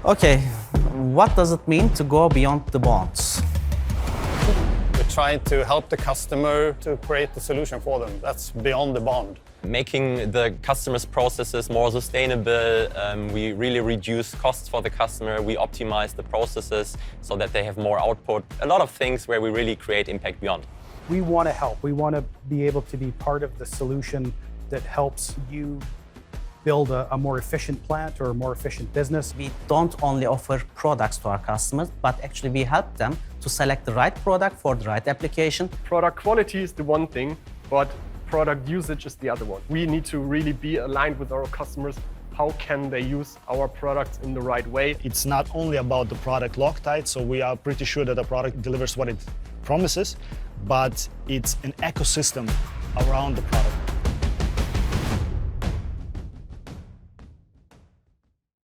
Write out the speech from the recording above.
Okay, what does it mean to go beyond the bonds? We're trying to help the customer to create the solution for them. That's beyond the bond. Making the customer's processes more sustainable. We really reduce costs for the customer. We optimize the processes so that they have more output. A lot of things where we really create impact beyond. We want to help. We want to be able to be part of the solution that helps you build a more efficient plant or a more efficient business. We don't only offer products to our customers, but actually we help them to select the right product for the right application. Product quality is the one thing, but product usage is the other one. We need to really be aligned with our customers. How can they use our products in the right way? It's not only about the product LOCTITE, so we are pretty sure that the product delivers what it promises, but it's an ecosystem around the product.